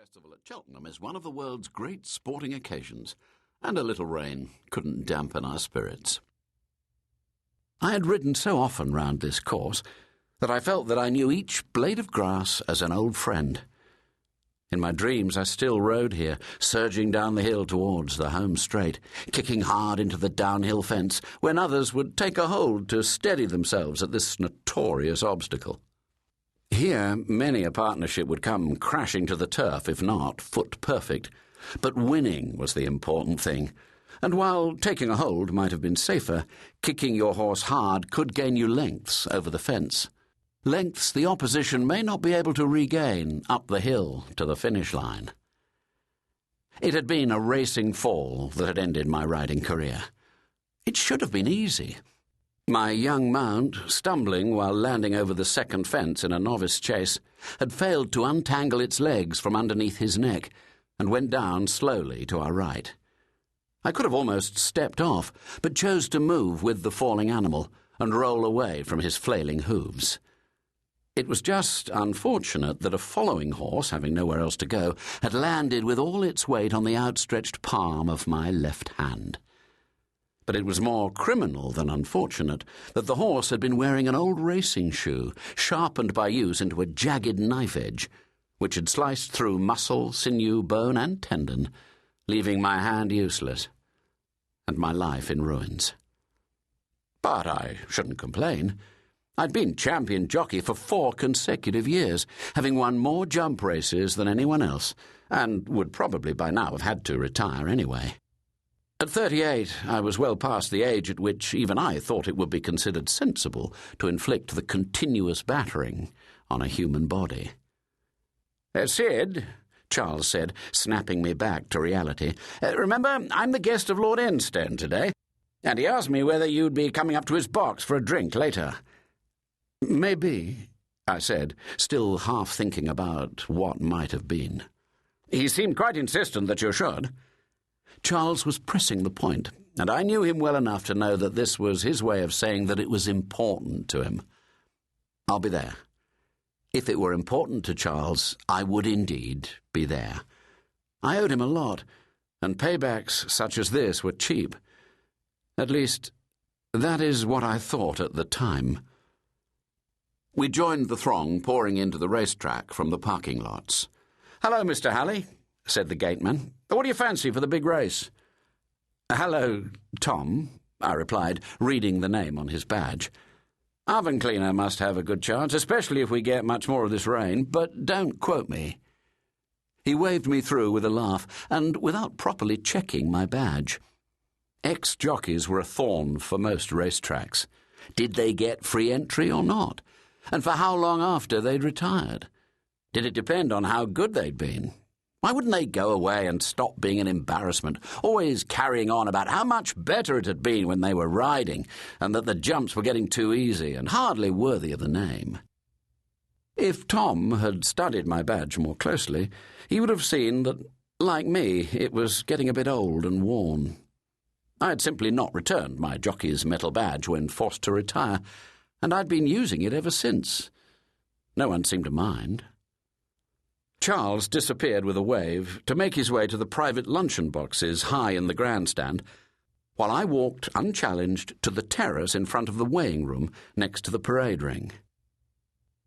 Festival at Cheltenham is one of the world's great sporting occasions, and a little rain couldn't dampen our spirits. I had ridden so often round this course that I felt that I knew each blade of grass as an old friend. In my dreams I still rode here, surging down the hill towards the home straight, kicking hard into the downhill fence when others would take a hold to steady themselves at this notorious obstacle. Here, many a partnership would come crashing to the turf, if not foot perfect. But winning was the important thing, and while taking a hold might have been safer, kicking your horse hard could gain you lengths over the fence. Lengths the opposition may not be able to regain up the hill to the finish line. It had been a racing fall that had ended my riding career. It should have been easy. My young mount, stumbling while landing over the second fence in a novice chase, had failed to untangle its legs from underneath his neck and went down slowly to our right. I could have almost stepped off, but chose to move with the falling animal and roll away from his flailing hooves. It was just unfortunate that a following horse, having nowhere else to go, had landed with all its weight on the outstretched palm of my left hand. But it was more criminal than unfortunate that the horse had been wearing an old racing shoe, sharpened by use into a jagged knife edge, which had sliced through muscle, sinew, bone, and tendon, leaving my hand useless and my life in ruins. But I shouldn't complain. I'd been champion jockey for 4 consecutive years, having won more jump races than anyone else, and would probably by now have had to retire anyway. At 38, I was well past the age at which even I thought it would be considered sensible to inflict the continuous battering on a human body. "Sid," Charles said, snapping me back to reality, "remember, I'm the guest of Lord Enstone today, and he asked me whether you'd be coming up to his box for a drink later." "Maybe," I said, still half thinking about what might have been. "He seemed quite insistent that you should." Charles was pressing the point, and I knew him well enough to know that this was his way of saying that it was important to him. "I'll be there." If it were important to Charles, I would indeed be there. I owed him a lot, and paybacks such as this were cheap. At least, that is what I thought at the time. We joined the throng pouring into the racetrack from the parking lots. "Hello, Mr. Halley," said the gateman. "What do you fancy for the big race?" "Hello, Tom," I replied, reading the name on his badge. "Oven cleaner must have a good chance, especially if we get much more of this rain, but don't quote me." He waved me through with a laugh, and without properly checking my badge. Ex-jockeys were a thorn for most racetracks. Did they get free entry or not? And for how long after they'd retired? Did it depend on how good they'd been? Why wouldn't they go away and stop being an embarrassment, always carrying on about how much better it had been when they were riding, and that the jumps were getting too easy and hardly worthy of the name? If Tom had studied my badge more closely, he would have seen that, like me, it was getting a bit old and worn. I had simply not returned my jockey's metal badge when forced to retire, and I'd been using it ever since. No one seemed to mind. Charles disappeared with a wave to make his way to the private luncheon boxes high in the grandstand, while I walked unchallenged to the terrace in front of the weighing room next to the parade ring.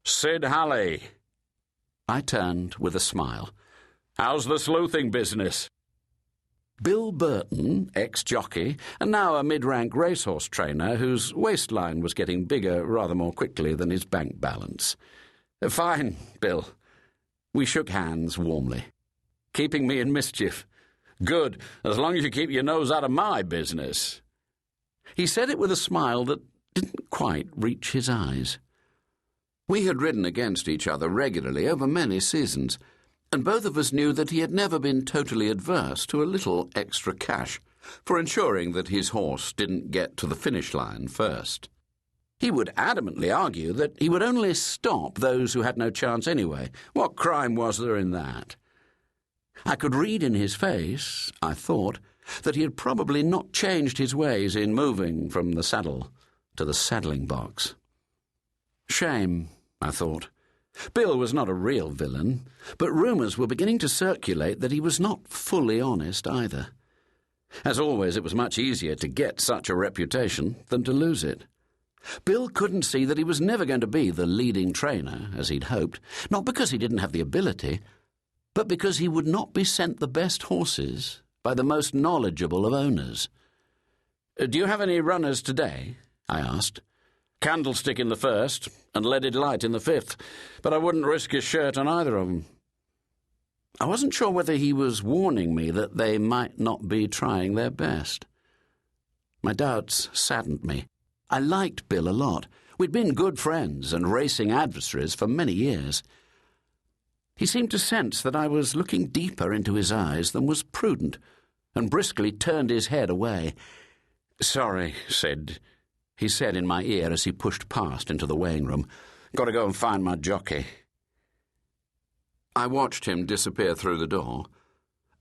"Sid Halley." I turned with a smile. "How's the sleuthing business?" Bill Burton, ex-jockey, and now a mid-rank racehorse trainer whose waistline was getting bigger rather more quickly than his bank balance. "Fine, Bill." We shook hands warmly. "Keeping me in mischief. Good, as long as you keep your nose out of my business." He said it with a smile that didn't quite reach his eyes. We had ridden against each other regularly over many seasons, and both of us knew that he had never been totally adverse to a little extra cash for ensuring that his horse didn't get to the finish line first. He would adamantly argue that he would only stop those who had no chance anyway. What crime was there in that? I could read in his face, I thought, that he had probably not changed his ways in moving from the saddle to the saddling box. Shame, I thought. Bill was not a real villain, but rumours were beginning to circulate that he was not fully honest either. As always, it was much easier to get such a reputation than to lose it. Bill couldn't see that he was never going to be the leading trainer, as he'd hoped, not because he didn't have the ability, but because he would not be sent the best horses by the most knowledgeable of owners. "Do you have any runners today?" I asked. "Candlestick in the first and Leaded Light in the fifth, but I wouldn't risk his shirt on either of them." I wasn't sure whether he was warning me that they might not be trying their best. My doubts saddened me. I liked Bill a lot. We'd been good friends and racing adversaries for many years. He seemed to sense that I was looking deeper into his eyes than was prudent, and briskly turned his head away. "Sorry," he said in my ear as he pushed past into the weighing room. "Got to go and find my jockey." I watched him disappear through the door,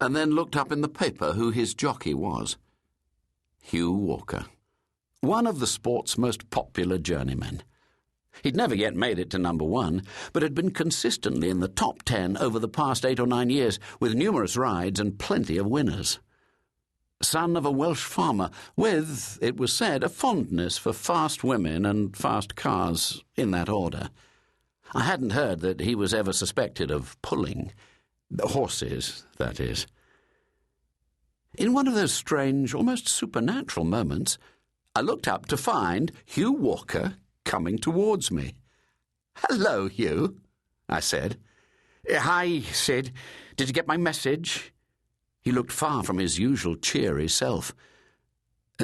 and then looked up in the paper who his jockey was. Huw Walker, one of the sport's most popular journeymen. He'd never yet made it to number 1, but had been consistently in the top 10 over the past 8 or 9 years, with numerous rides and plenty of winners. Son of a Welsh farmer, with, it was said, a fondness for fast women and fast cars, in that order. I hadn't heard that he was ever suspected of pulling. Horses, that is. In one of those strange, almost supernatural moments, I looked up to find Huw Walker coming towards me. "Hello, Huw," I said. "Hi, Sid. Did you get my message?" He looked far from his usual cheery self.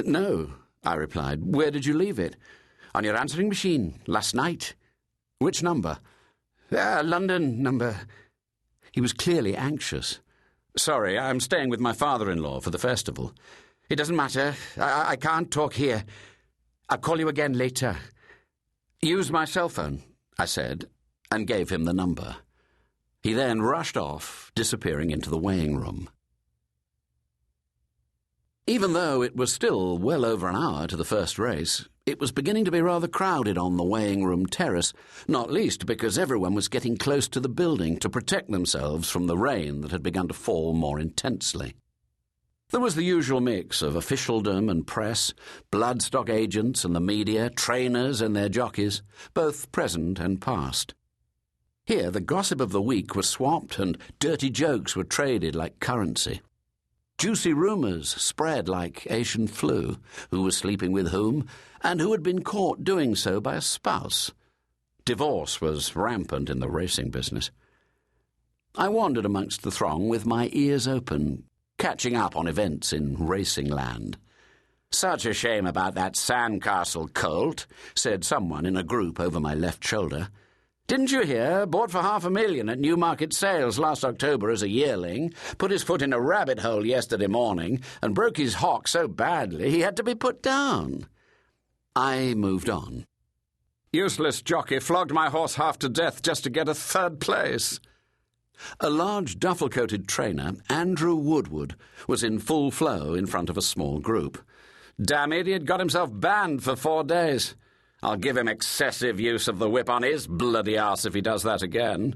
"No," I replied. "Where did you leave it?" "On your answering machine, last night." "Which number?" "London number." He was clearly anxious. "Sorry, I'm staying with my father-in-law for the festival." "It doesn't matter. I can't talk here. I'll call you again later." "Use my cell phone," I said, and gave him the number. He then rushed off, disappearing into the weighing room. Even though it was still well over an hour to the first race, it was beginning to be rather crowded on the weighing room terrace, not least because everyone was getting close to the building to protect themselves from the rain that had begun to fall more intensely. There was the usual mix of officialdom and press, bloodstock agents and the media, trainers and their jockeys, both present and past. Here the gossip of the week was swapped and dirty jokes were traded like currency. Juicy rumours spread like Asian flu, who was sleeping with whom, and who had been caught doing so by a spouse. Divorce was rampant in the racing business. I wandered amongst the throng with my ears open, catching up on events in racing land. "Such a shame about that Sandcastle colt," said someone in a group over my left shoulder. "Didn't you hear? Bought for $500,000 at Newmarket sales last October as a yearling, put his foot in a rabbit hole yesterday morning, and broke his hock so badly he had to be put down." I moved on. "Useless jockey flogged my horse half to death just to get a 3rd place." A large duffel-coated trainer, Andrew Woodward, was in full flow in front of a small group. "Damn it, he had got himself banned for 4 days. I'll give him excessive use of the whip on his bloody arse if he does that again."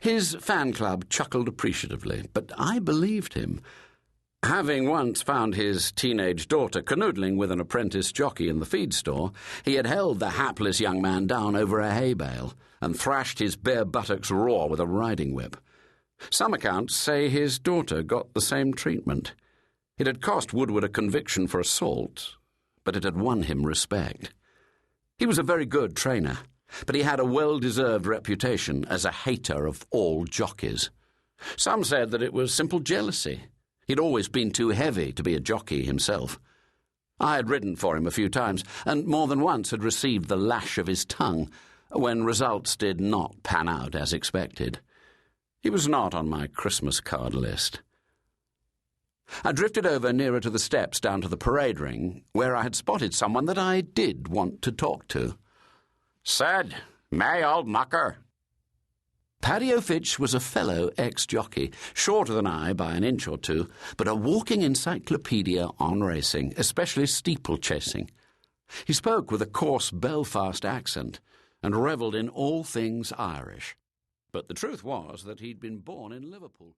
His fan club chuckled appreciatively, but I believed him. Having once found his teenage daughter canoodling with an apprentice jockey in the feed store, he had held the hapless young man down over a hay bale and thrashed his bare buttocks raw with a riding whip. Some accounts say his daughter got the same treatment. It had cost Woodward a conviction for assault, but it had won him respect. He was a very good trainer, but he had a well-deserved reputation as a hater of all jockeys. Some said that it was simple jealousy. He'd always been too heavy to be a jockey himself. I had ridden for him a few times, and more than once had received the lash of his tongue when results did not pan out as expected. He was not on my Christmas card list. I drifted over nearer to the steps down to the parade ring, where I had spotted someone that I did want to talk to. "Said, may old mucker." Paddy O'Fitch was a fellow ex-jockey, shorter than I by an inch or two, but a walking encyclopedia on racing, especially steeplechasing. He spoke with a coarse Belfast accent, and revelled in all things Irish. But the truth was that he'd been born in Liverpool.